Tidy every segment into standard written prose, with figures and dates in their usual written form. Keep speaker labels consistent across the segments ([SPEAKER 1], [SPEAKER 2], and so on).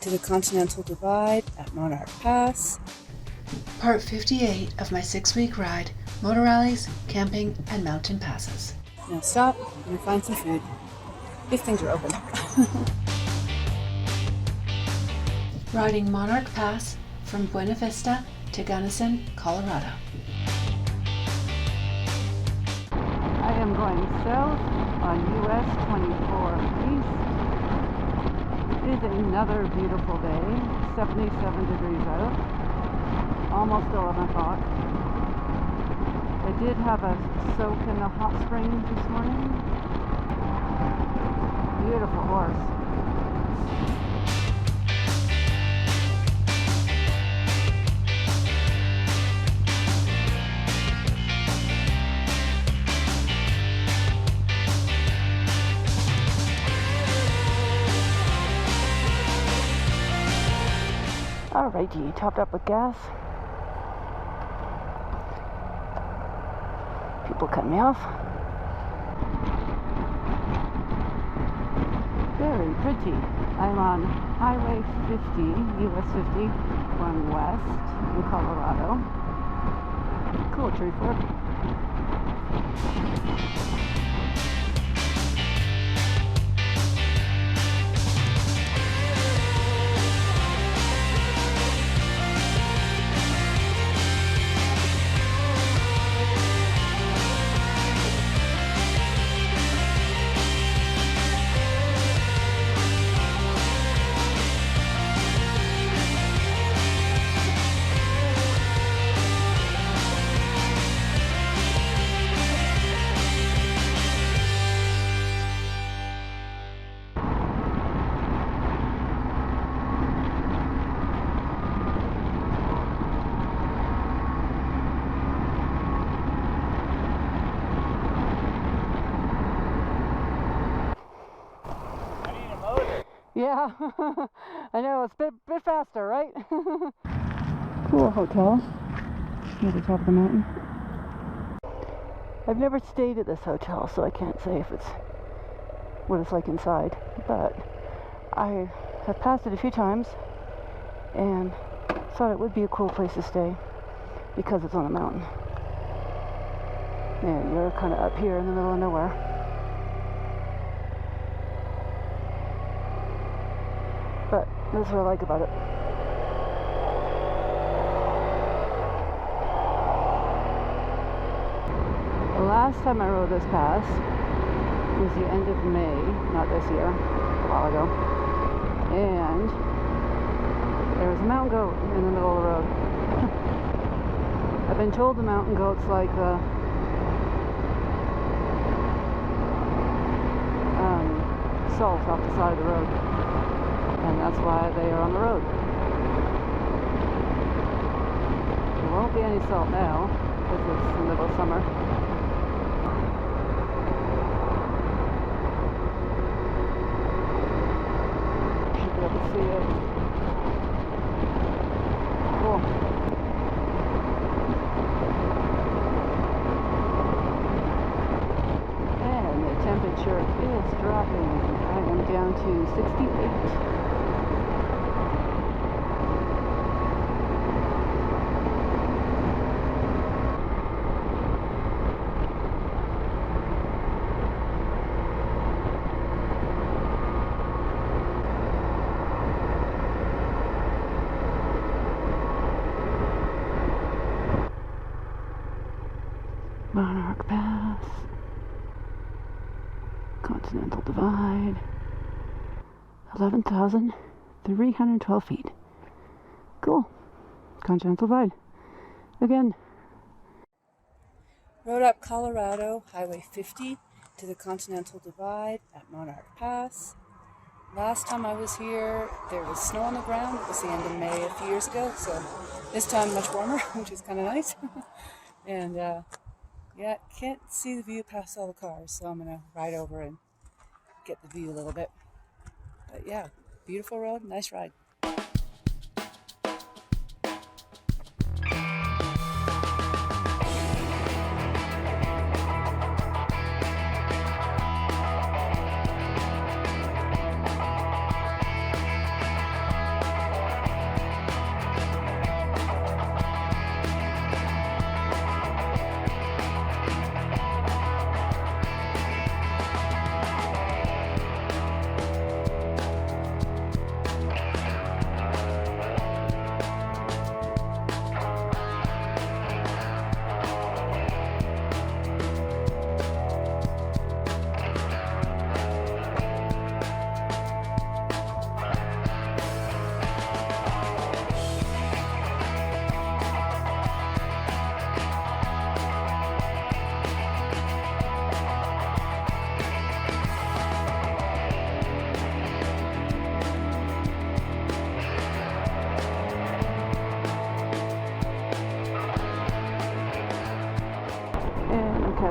[SPEAKER 1] to the Continental Divide at Monarch Pass.
[SPEAKER 2] Part 58 of my 6-week ride, motor rallies, camping, and mountain passes.
[SPEAKER 1] Now stop and find some food, if things are open.
[SPEAKER 2] Riding Monarch Pass from Buena Vista to Gunnison, Colorado.
[SPEAKER 1] I am going south on US 24 East. It is another beautiful day, 77 degrees out, almost 11 o'clock. I did have a soak in the hot springs this morning. Beautiful horse. Alrighty, topped up with gas. People cut me off. Very pretty. I'm on Highway 50, US 50, going west in Colorado. Cool tree fort. Yeah, I know, it's a bit faster, right? Cool hotel near the top of the mountain. I've never stayed at this hotel, so I can't say if it's what it's like inside, but I have passed it a few times and thought it would be a cool place to stay because it's on a mountain. And you're kind of up here in the middle of nowhere. But that's what I like about it. The last time I rode this pass was the end of May, not this year, a while ago. And there was a mountain goat in the middle of the road. I've been told the mountain goats like the salt off the side of the road. And that's why they are on the road. There won't be any salt now, because it's the middle of summer. Should be able to see it. Cool. And the temperature is dropping. I am down to 68. Monarch Pass, Continental Divide, 11,312 feet. Cool. Continental Divide. Again. Rode up Colorado, Highway 50 to the Continental Divide at Monarch Pass. Last time I was here, there was snow on the ground. It was the end of May a few years ago, so this time much warmer, which is kind of nice. And yeah, can't see the view past all the cars, so I'm going to ride over and get the view a little bit. But yeah, beautiful road, nice ride.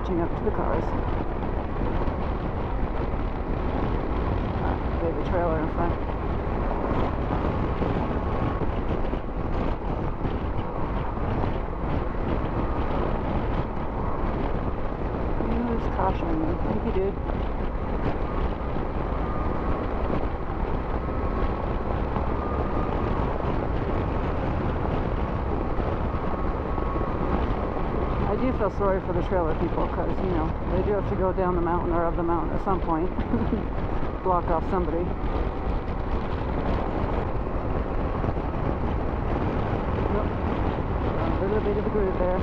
[SPEAKER 1] catching up to the cars. They have a trailer in front. Use caution. Thank you, dude. I do feel sorry for the trailer people because, you know, they do have to go down the mountain or up the mountain at some point. Block off somebody. Nope. A little bit of the groove there.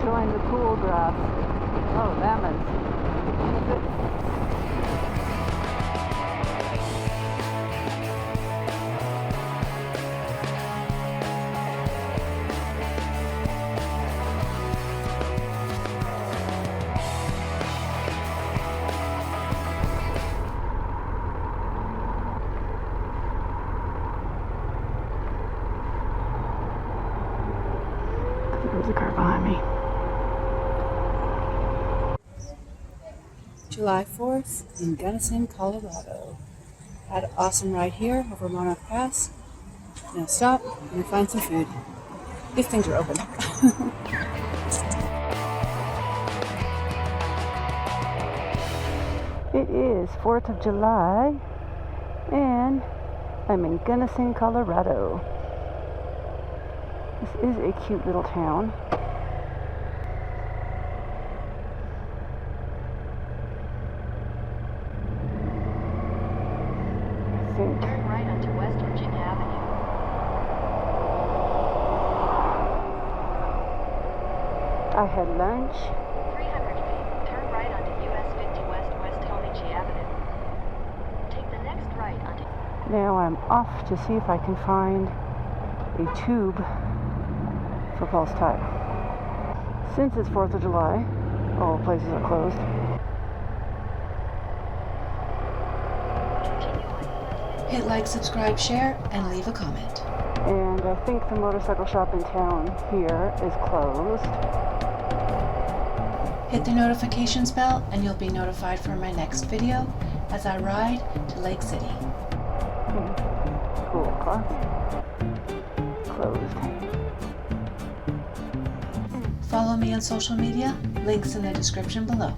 [SPEAKER 1] Enjoying the cool grass. Oh, lemons. There's a car behind me. July 4th in Gunnison, Colorado. Had an awesome ride here over Monarch Pass. Now stop and find some food. If things are open. It is 4th of July and I'm in Gunnison, Colorado. This is a cute little town.
[SPEAKER 3] Turn right onto West Virginia Avenue.
[SPEAKER 1] I had lunch.
[SPEAKER 3] 300 feet. Turn right onto US 50 West West Homichi Avenue. Take the next right onto...
[SPEAKER 1] Now I'm off to see if I can find a tube for pulse type. Since it's 4th of July, all places are closed.
[SPEAKER 2] Hit like, subscribe, share, and leave a comment.
[SPEAKER 1] And I think the motorcycle shop in town here is closed.
[SPEAKER 2] Hit the notifications bell and you'll be notified for my next video as I ride to Lake City.
[SPEAKER 1] Cool car. Closed.
[SPEAKER 2] Follow me on social media, links in the description below.